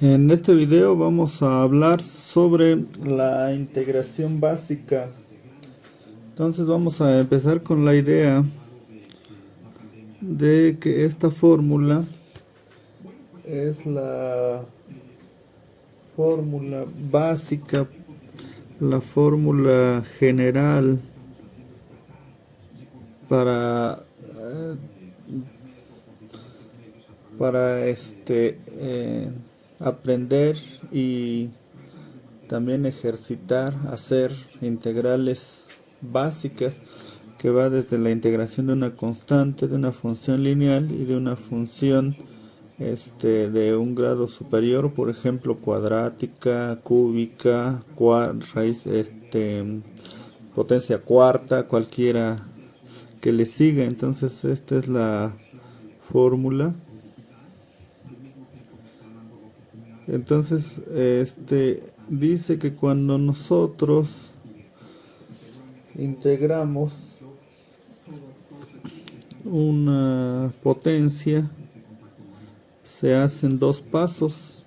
En este video vamos a hablar sobre la integración básica. Entonces vamos a empezar con la idea de que esta fórmula es la fórmula básica, la fórmula general para aprender y también ejercitar, hacer integrales básicas, que va desde la integración de una constante, de una función lineal y de una función de un grado superior, por ejemplo cuadrática, cúbica, raíz, potencia cuarta, cualquiera que le siga. Entonces esta es la fórmula. Entonces dice que cuando nosotros integramos una potencia, se hacen dos pasos.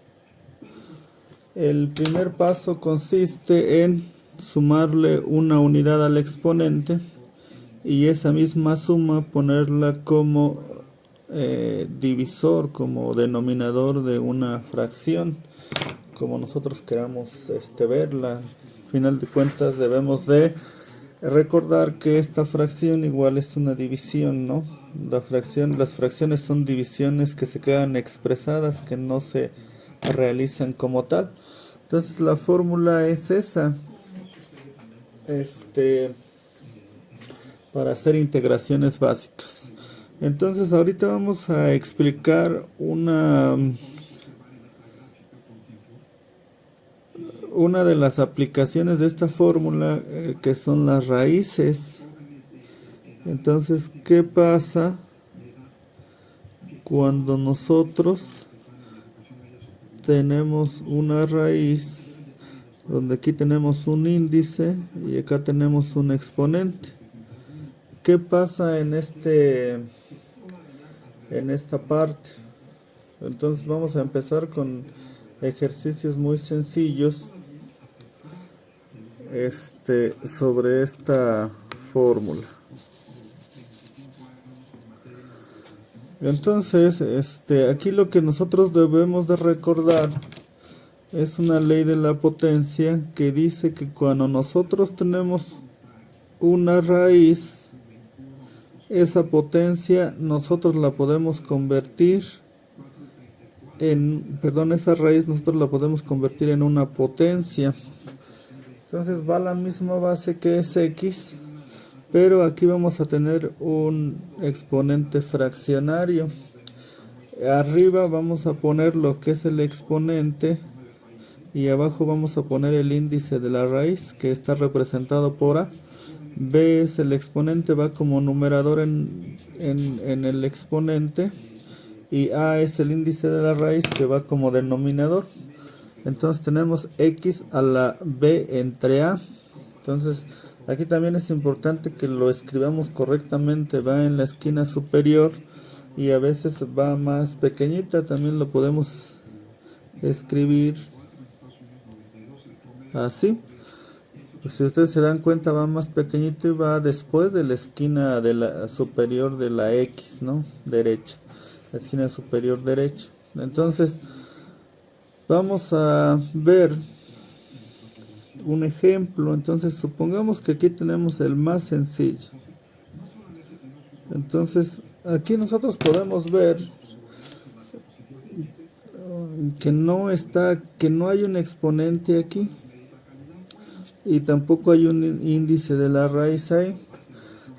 El primer paso consiste en sumarle una unidad al exponente y esa misma suma ponerla como divisor, como denominador de una fracción, como nosotros queramos verla. Al final de cuentas debemos de recordar que esta fracción igual es una división, ¿no? Las fracciones son divisiones que se quedan expresadas, que no se realizan como tal. Entonces la fórmula es esa, para hacer integraciones básicas. Entonces ahorita vamos a explicar una de las aplicaciones de esta fórmula, que son las raíces. Entonces, ¿qué pasa cuando nosotros tenemos una raíz donde aquí tenemos un índice y acá tenemos un exponente? ¿Qué pasa en esta parte? Entonces vamos a empezar con ejercicios muy sencillos sobre esta fórmula. Entonces aquí lo que nosotros debemos de recordar es una ley de la potencia que dice que cuando nosotros tenemos una raíz, esa potencia nosotros la podemos convertir esa raíz nosotros la podemos convertir en una potencia. Entonces va a la misma base que es x, pero aquí vamos a tener un exponente fraccionario. Arriba vamos a poner lo que es el exponente y abajo vamos a poner el índice de la raíz, que está representado por a. B es el exponente, va como numerador en el exponente, y a es el índice de la raíz, que va como denominador. Entonces tenemos x a la b entre a. Entonces aquí también es importante que lo escribamos correctamente, va en la esquina superior y a veces va más pequeñita, también lo podemos escribir así. Pues si ustedes se dan cuenta, va más pequeñito y va después de la esquina de la superior de la x, ¿no? Derecha, la esquina superior derecha. Entonces vamos a ver un ejemplo. Entonces supongamos que aquí tenemos el más sencillo. Entonces aquí nosotros podemos ver que no hay un exponente aquí y tampoco hay un índice de la raíz ahí.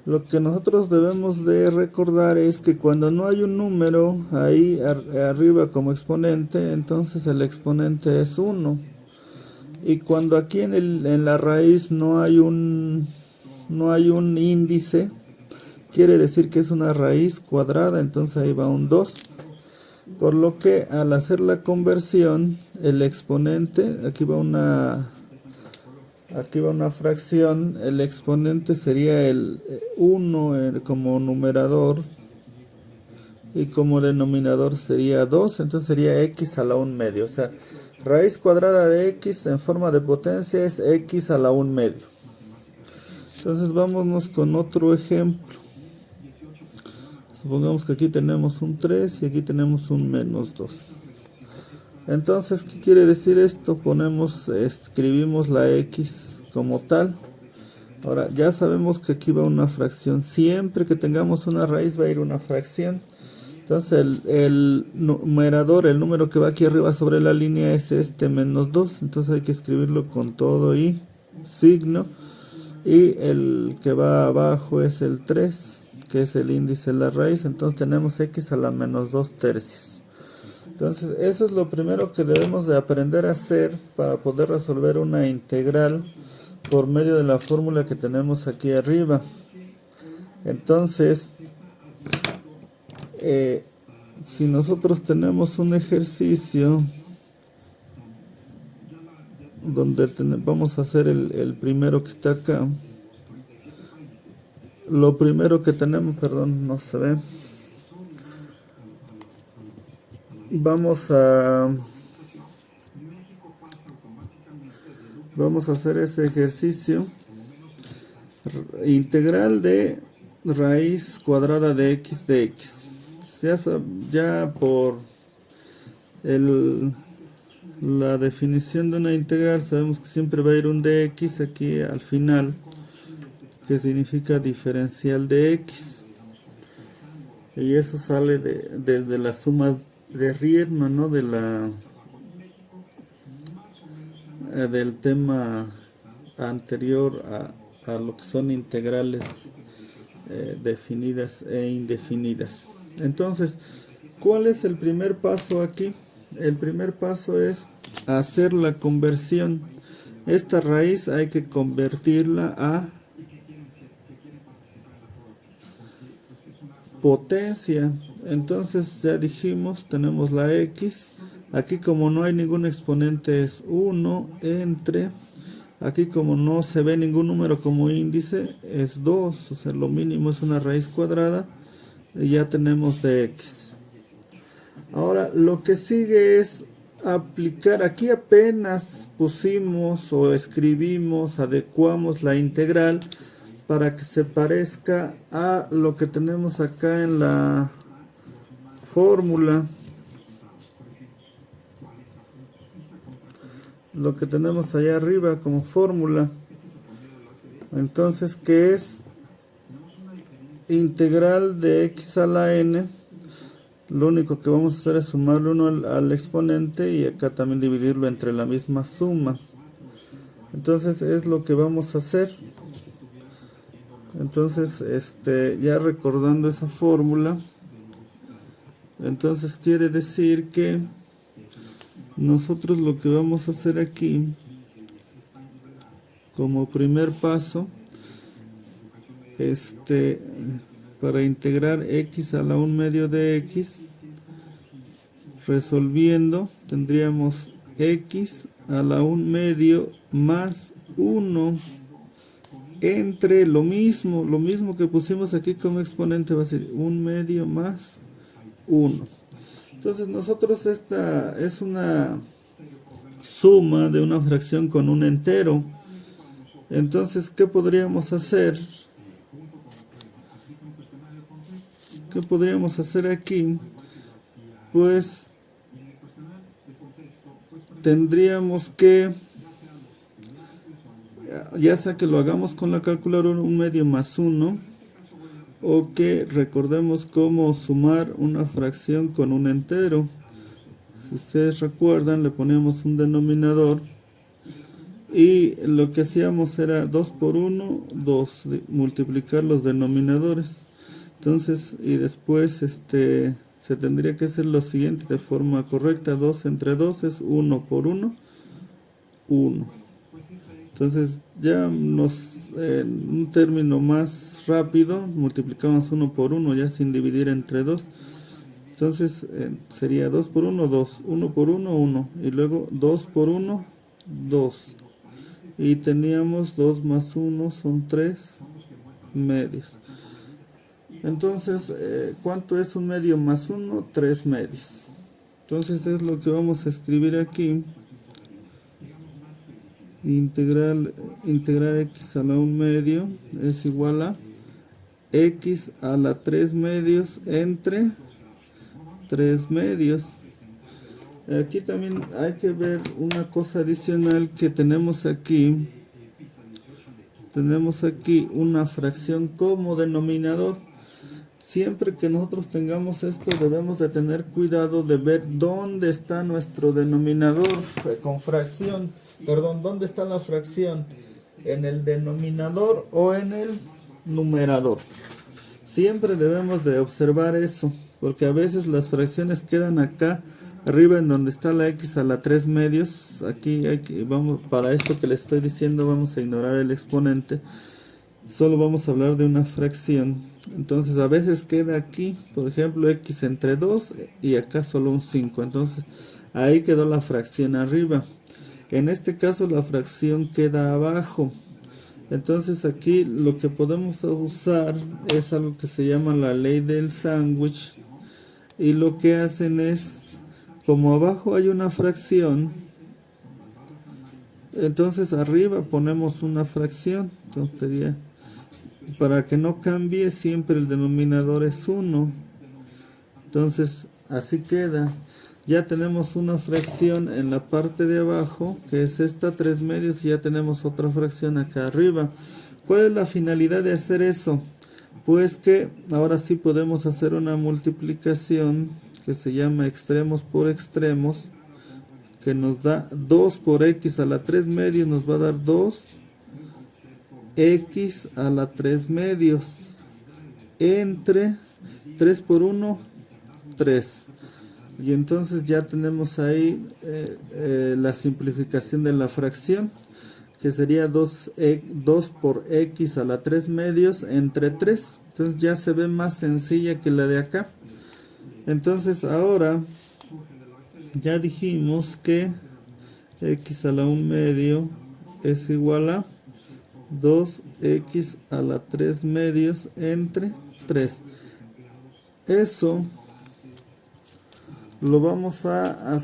Lo que nosotros debemos de recordar es que cuando no hay un número ahí arriba como exponente, entonces el exponente es 1. Y cuando aquí en la raíz no hay un índice, quiere decir que es una raíz cuadrada, entonces ahí va un 2. Por lo que al hacer la conversión, el exponente, aquí va una fracción, el exponente sería el 1 como numerador y como denominador sería 2, entonces sería x a la 1 medio. O sea, raíz cuadrada de x en forma de potencia es x a la 1 medio. Entonces vámonos con otro ejemplo. Supongamos que aquí tenemos un 3 y aquí tenemos un menos 2. Entonces, ¿qué quiere decir esto? Escribimos la x como tal. Ahora, ya sabemos que aquí va una fracción. Siempre que tengamos una raíz va a ir una fracción. Entonces, el numerador, el número que va aquí arriba sobre la línea es este menos 2. Entonces hay que escribirlo con todo y signo. Y el que va abajo es el 3, que es el índice de la raíz. Entonces tenemos x a la menos 2 tercios. Entonces, eso es lo primero que debemos de aprender a hacer para poder resolver una integral por medio de la fórmula que tenemos aquí arriba. Entonces, si nosotros tenemos un ejercicio donde vamos a hacer el primero que está acá. Lo primero que tenemos, perdón, no se ve. Vamos a hacer ese ejercicio. Integral de raíz cuadrada de x de x. Ya por la definición de una integral sabemos que siempre va a ir un dx aquí al final, que significa diferencial de x. Y eso sale de la suma de Riemann, ¿no? Del tema anterior a lo que son integrales definidas e indefinidas. Entonces, ¿cuál es el primer paso aquí? El primer paso es hacer la conversión. Esta raíz hay que convertirla a potencia. Entonces ya dijimos, tenemos la x. Aquí como no hay ningún exponente es 1 entre, aquí como no se ve ningún número como índice es 2, o sea lo mínimo es una raíz cuadrada y ya tenemos de x. Ahora lo que sigue es aplicar, aquí apenas pusimos o escribimos, adecuamos la integral para que se parezca a lo que tenemos acá en la fórmula. Lo que tenemos allá arriba como fórmula. Entonces, ¿qué es? Integral de x a la n. Lo único que vamos a hacer es sumarle 1 al exponente y acá también dividirlo entre la misma suma. Entonces es lo que vamos a hacer. Entonces, ya recordando esa fórmula, entonces quiere decir que nosotros lo que vamos a hacer aquí, como primer paso, para integrar x a la 1 medio de x, resolviendo, tendríamos x a la 1 medio más 1 entre lo mismo que pusimos aquí como exponente, va a ser 1 medio más 1. Entonces nosotros esta es una suma de una fracción con un entero. Entonces, ¿qué podríamos hacer? ¿Qué podríamos hacer aquí? Pues tendríamos que, ya sea que lo hagamos con la calculadora 1 medio más 1, o que recordemos cómo sumar una fracción con un entero. Si ustedes recuerdan, le poníamos un denominador y lo que hacíamos era 2 por 1, 2, multiplicar los denominadores. Entonces, y después se tendría que hacer lo siguiente de forma correcta. 2 entre 2 es 1 por 1, 1. Entonces ya en un término más rápido multiplicamos 1 por 1 ya sin dividir entre 2. Entonces sería 2 por 1, 2, 1 por 1, 1, y luego 2 por 1, 2. Y teníamos 2 más 1 son 3 medios. Entonces, ¿cuánto es 1 medio más 1? 3 medios. Entonces es lo que vamos a escribir aquí. Integrar x a la 1 medio es igual a x a la 3 medios entre 3 medios. Aquí también hay que ver una cosa adicional que tenemos aquí. Tenemos aquí una fracción como denominador. Siempre que nosotros tengamos esto debemos de tener cuidado de ver dónde está nuestro denominador con fracción. Perdón, ¿dónde está la fracción? ¿En el denominador o en el numerador? Siempre debemos de observar eso, porque a veces las fracciones quedan acá arriba en donde está la x a la 3 medios. Aquí vamos, para esto que les estoy diciendo vamos a ignorar el exponente. Solo vamos a hablar de una fracción. Entonces a veces queda aquí, por ejemplo, x entre 2 y acá solo un 5. Entonces ahí quedó la fracción arriba. En este caso la fracción queda abajo. Entonces aquí lo que podemos usar es algo que se llama la ley del sándwich. Y lo que hacen es, como abajo hay una fracción, entonces arriba ponemos una fracción. Entonces sería, para que no cambie, siempre el denominador es 1. Entonces así queda. Ya tenemos una fracción en la parte de abajo, que es esta 3 medios, y ya tenemos otra fracción acá arriba. ¿Cuál es la finalidad de hacer eso? Pues que ahora sí podemos hacer una multiplicación que se llama extremos por extremos, que nos da 2 por x a la 3 medios, nos va a dar 2 x a la 3 medios entre 3 por 1, 3. Y entonces ya tenemos ahí la simplificación de la fracción, que sería 2 por x a la 3 medios entre 3. Entonces ya se ve más sencilla que la de acá. Entonces ahora ya dijimos que x a la 1 medio es igual a 2x a la 3 medios entre 3. Eso lo vamos a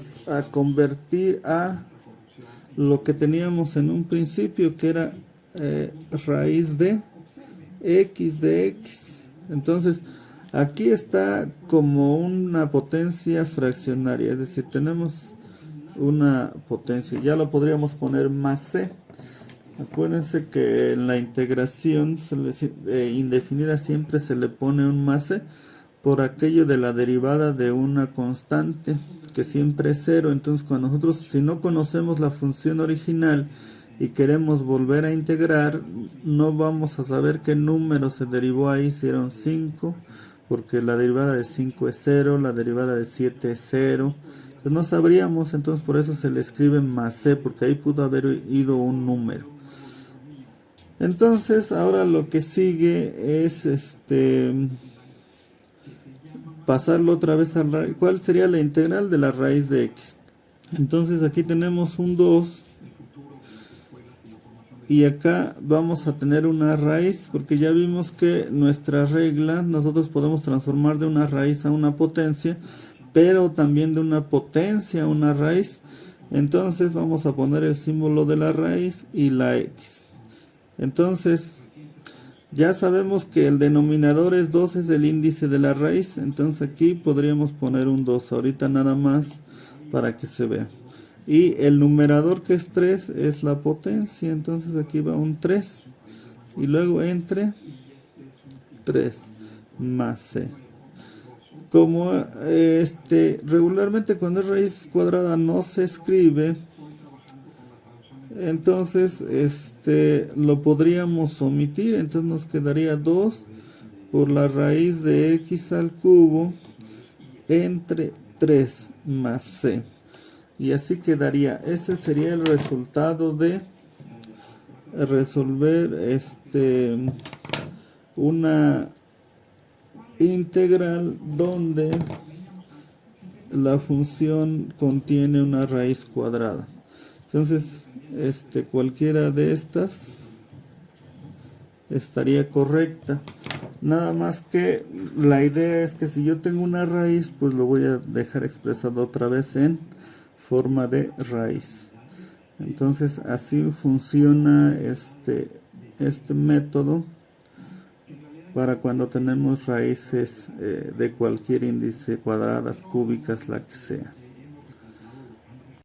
convertir a lo que teníamos en un principio, que era raíz de x. Entonces aquí está como una potencia fraccionaria, es decir, tenemos una potencia, ya lo podríamos poner más c. Acuérdense que en la integración indefinida siempre se le pone un más c, por aquello de la derivada de una constante, que siempre es 0. Entonces cuando nosotros, si no conocemos la función original y queremos volver a integrar, no vamos a saber qué número se derivó ahí, si era un 5, porque la derivada de 5 es 0, la derivada de 7 es 0. Entonces no sabríamos, entonces por eso se le escribe más c, porque ahí pudo haber ido un número. Entonces ahora lo que sigue es pasarlo otra vez a raíz. ¿Cuál sería la integral de la raíz de x? Entonces aquí tenemos un 2 y acá vamos a tener una raíz, porque ya vimos que nuestra regla, nosotros podemos transformar de una raíz a una potencia, pero también de una potencia a una raíz. Entonces vamos a poner el símbolo de la raíz y la x. Entonces ya sabemos que el denominador es 2, es el índice de la raíz. Entonces aquí podríamos poner un 2 ahorita nada más para que se vea. Y el numerador, que es 3, es la potencia. Entonces aquí va un 3. Y luego entre 3 más c. Como regularmente cuando es raíz cuadrada no se escribe, entonces lo podríamos omitir. Entonces nos quedaría 2 por la raíz de x al cubo entre 3 más c, y así quedaría. Ese sería el resultado de resolver una integral donde la función contiene una raíz cuadrada. Entonces cualquiera de estas estaría correcta. Nada más que la idea es que si yo tengo una raíz, pues lo voy a dejar expresado otra vez en forma de raíz. Entonces así funciona este método para cuando tenemos raíces de cualquier índice, cuadradas, cúbicas, la que sea.